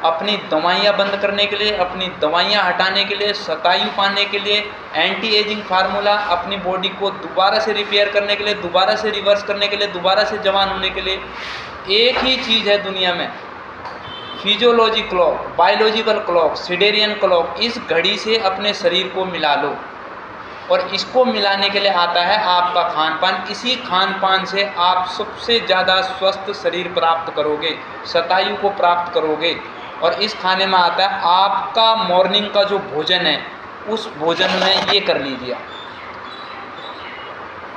अपनी दवाइयाँ बंद करने के लिए, अपनी दवाइयाँ हटाने के लिए, शतायु पाने के लिए, एंटी एजिंग फार्मूला, अपनी बॉडी को दोबारा से रिपेयर करने के लिए, दोबारा से रिवर्स करने के लिए, दोबारा से जवान होने के लिए एक ही चीज़ है दुनिया में, फिजियोलॉजी क्लॉक, बायोलॉजिकल क्लॉक, सिडेरियन क्लॉक। इस घड़ी से अपने शरीर को मिला लो, और इसको मिलाने के लिए आता है आपका खान पान। इसी खान पान से आप सबसे ज़्यादा स्वस्थ शरीर प्राप्त करोगे, शतायु को प्राप्त करोगे। और इस खाने में आता है आपका मॉर्निंग का जो भोजन है, उस भोजन में ये कर लीजिए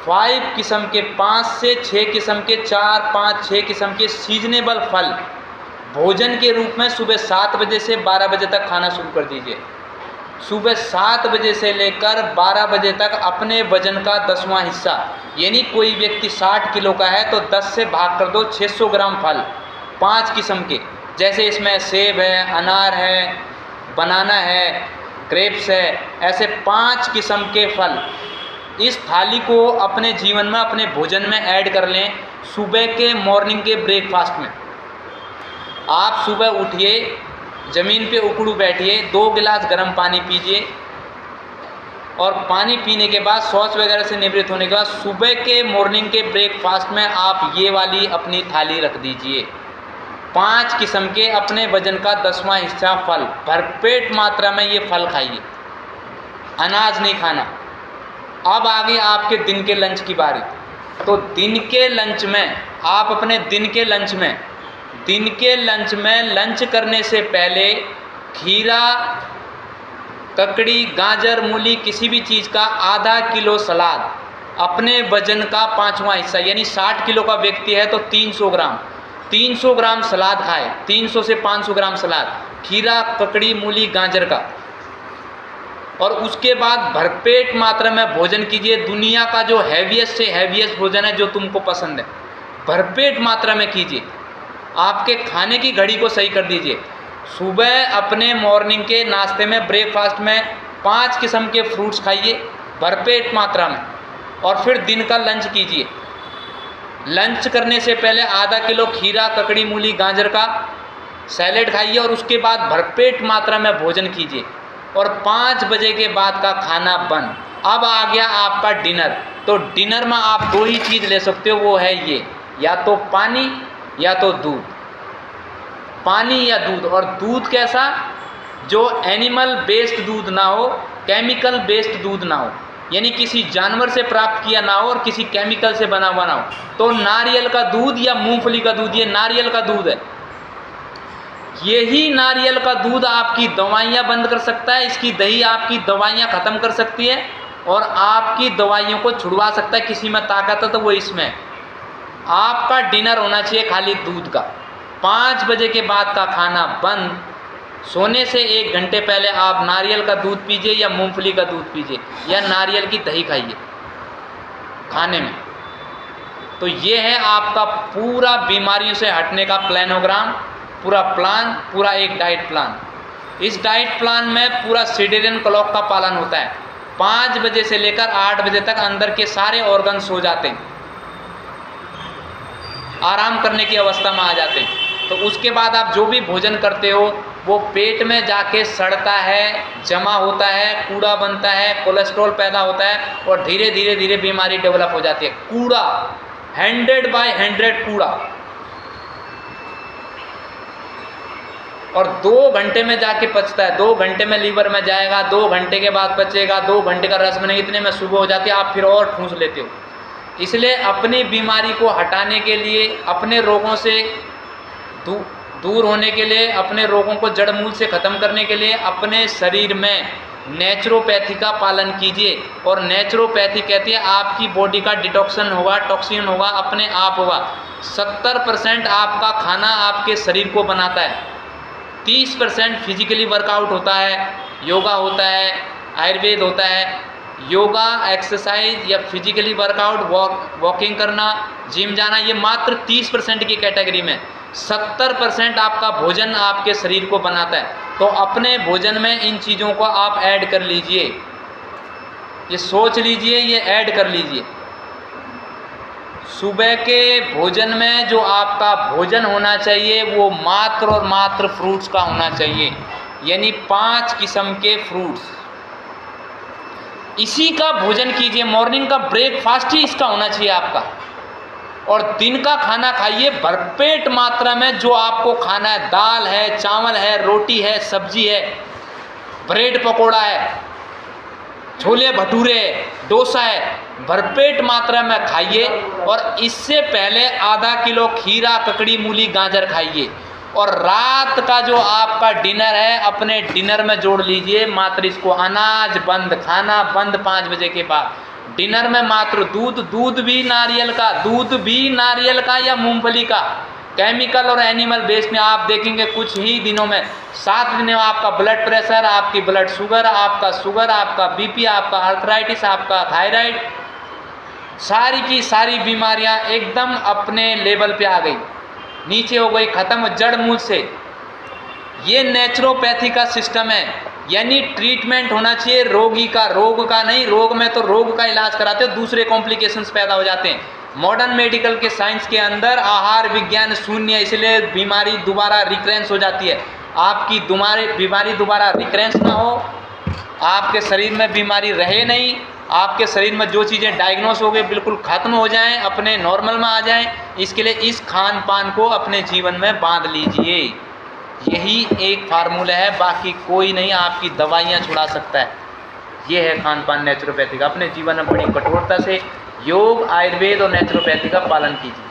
5 किस्म के, 5 से 6 किस्म के, 4, 5, 6 किस्म के सीजनेबल फल भोजन के रूप में सुबह 7 बजे से 12 बजे तक खाना शुरू कर दीजिए। सुबह 7 बजे से लेकर 12 बजे तक अपने वजन का 10वां हिस्सा, यानी कोई व्यक्ति 60 किलो का है तो 10 से भाग कर दो 600 ग्राम फल 5 किस्म के, जैसे इसमें सेब है, अनार है, बनाना है, ग्रेप्स है, ऐसे 5 किस्म के फल इस थाली को अपने जीवन में, अपने भोजन में ऐड कर लें। सुबह के मॉर्निंग के ब्रेकफास्ट में आप सुबह उठिए, ज़मीन पे उकड़ू बैठिए, 2 गिलास गर्म पानी पीजिए, और पानी पीने के बाद शौच वगैरह से निवृत्त होने के बाद सुबह के मॉर्निंग के ब्रेकफास्ट में आप ये वाली अपनी थाली रख दीजिए। 5 किस्म के अपने वजन का 10वां हिस्सा फल, भरपेट मात्रा में ये फल खाइए, अनाज नहीं खाना। अब आगे आपके दिन के लंच की बारी। तो दिन के लंच में आप अपने दिन के लंच में लंच करने से पहले खीरा, ककड़ी, गाजर, मूली, किसी भी चीज़ का आधा किलो सलाद, अपने वजन का 5वां हिस्सा, यानी 60 किलो का व्यक्ति है तो 300 ग्राम सलाद खाए, 300 से 500 ग्राम सलाद, खीरा, ककड़ी, मूली, गाजर का। और उसके बाद भरपेट मात्रा में भोजन कीजिए। दुनिया का जो हैवीएस्ट से हैवीएस्ट भोजन है जो तुमको पसंद है, भरपेट मात्रा में कीजिए। आपके खाने की घड़ी को सही कर दीजिए। सुबह अपने मॉर्निंग के नाश्ते में, ब्रेकफास्ट में 5 किस्म के फ्रूट्स खाइए भरपेट मात्रा में, और फिर दिन का लंच कीजिए। लंच करने से पहले आधा किलो खीरा, ककड़ी, मूली, गाजर का सैलेड खाइए, और उसके बाद भरपेट मात्रा में भोजन कीजिए, और 5 बजे के बाद का खाना बंद। अब आ गया आपका डिनर। तो डिनर में आप 2 ही चीज़ ले सकते हो, वो है ये, या तो पानी या तो दूध, पानी या दूध। और दूध कैसा? जो एनिमल बेस्ड दूध ना हो, केमिकल बेस्ड दूध ना हो, यानी किसी जानवर से प्राप्त किया ना हो और किसी केमिकल से बना हुआ ना हो। तो नारियल का दूध या मूंगफली का दूध, ये नारियल का दूध है। यही नारियल का दूध आपकी दवाइयाँ बंद कर सकता है, इसकी दही आपकी दवाइयाँ ख़त्म कर सकती है, और आपकी दवाइयों को छुड़वा सकता है। किसी में ताकत है तो वो इसमें। आपका डिनर होना चाहिए खाली दूध का। 5 बजे के बाद का खाना बंद। सोने से 1 घंटे पहले आप नारियल का दूध पीजिए या मूंगफली का दूध पीजिए या नारियल की दही खाइए खाने में। तो ये है आपका पूरा बीमारियों से हटने का प्लानोग्राम, पूरा प्लान, पूरा एक डाइट प्लान। इस डाइट प्लान में पूरा सिर्केडियन क्लॉक का पालन होता है। 5 बजे से लेकर 8 बजे तक अंदर के सारे ऑर्गन सो जाते हैं, आराम करने की अवस्था में आ जाते हैं। तो उसके बाद आप जो भी भोजन करते हो वो पेट में जाके सड़ता है, जमा होता है, कूड़ा बनता है, कोलेस्ट्रॉल पैदा होता है, और धीरे धीरे धीरे बीमारी डेवलप हो जाती है। कूड़ा 100/100 कूड़ा, और 2 घंटे में जाके पचता है। 2 घंटे में लीवर में जाएगा, 2 घंटे के बाद पचेगा, 2 घंटे का रस बनेगा, इतने में सुबह हो जाती है, आप फिर और ठूंस लेते हो। इसलिए अपनी बीमारी को हटाने के लिए, अपने रोगों से दूर होने के लिए, अपने रोगों को जड़ मूल से ख़त्म करने के लिए अपने शरीर में नेचुरोपैथी का पालन कीजिए। और नेचुरोपैथी कहती है आपकी बॉडी का डिटॉक्सन होगा, टॉक्सिन होगा, अपने आप होगा। 70% आपका खाना आपके शरीर को बनाता है, 30% फिजिकली वर्कआउट होता है, योगा होता है, आयुर्वेद होता है। योगा, एक्सरसाइज या फिजिकली वर्कआउट, वॉकिंग करना, जिम जाना, ये मात्र 30% की कैटेगरी में। 70% आपका भोजन आपके शरीर को बनाता है। तो अपने भोजन में इन चीज़ों को आप ऐड कर लीजिए, ये सोच लीजिए, ये ऐड कर लीजिए। सुबह के भोजन में जो आपका भोजन होना चाहिए वो मात्र और मात्र फ्रूट्स का होना चाहिए, यानी 5 किस्म के फ्रूट्स, इसी का भोजन कीजिए। मॉर्निंग का ब्रेकफास्ट ही इसका होना चाहिए आपका। और दिन का खाना खाइए भरपेट मात्रा में, जो आपको खाना है, दाल है, चावल है, रोटी है, सब्जी है, ब्रेड पकोड़ा है, छोले भटूरे, डोसा है, भरपेट मात्रा में खाइए। और इससे पहले आधा किलो खीरा, ककड़ी, मूली, गाजर खाइए। और रात का जो आपका डिनर है अपने डिनर में जोड़ लीजिए मात्र इसको, अनाज बंद, खाना बंद 5 बजे के बाद। डिनर में मात्र दूध भी नारियल का, दूध भी नारियल का या मूंगफली का। केमिकल और एनिमल बेस्ड में आप देखेंगे कुछ ही दिनों में, 7 दिन में आपका ब्लड प्रेशर, आपकी ब्लड शुगर, आपका बीपी, आपका आर्थराइटिस, आपका थायराइड, सारी की सारी बीमारियां एकदम अपने लेवल पे आ गई, नीचे हो गई, खत्म जड़ मूल से। ये नेचुरोपैथी का सिस्टम है, यानी ट्रीटमेंट होना चाहिए रोगी का, रोग का नहीं। रोग में तो रोग का इलाज कराते हो, दूसरे कॉम्प्लिकेशंस पैदा हो जाते हैं। मॉडर्न मेडिकल के साइंस के अंदर आहार विज्ञान शून्य, इसलिए बीमारी दोबारा रिकरेंस हो जाती है। आपकी बीमारी दोबारा रिकरेंस ना हो, आपके शरीर में बीमारी रहे नहीं, आपके शरीर में जो चीज़ें डायग्नोस हो गई बिल्कुल ख़त्म हो जाएं, अपने नॉर्मल में आ जाएं। इसके लिए इस खान पान को अपने जीवन में बांध लीजिए। यही एक फार्मूला है, बाकी कोई नहीं आपकी दवाइयाँ छुड़ा सकता है। ये है खान पान नेचुरोपैथी का। अपने जीवन में बड़ी कठोरता से योग, आयुर्वेद और नेचुरोपैथी का पालन कीजिए।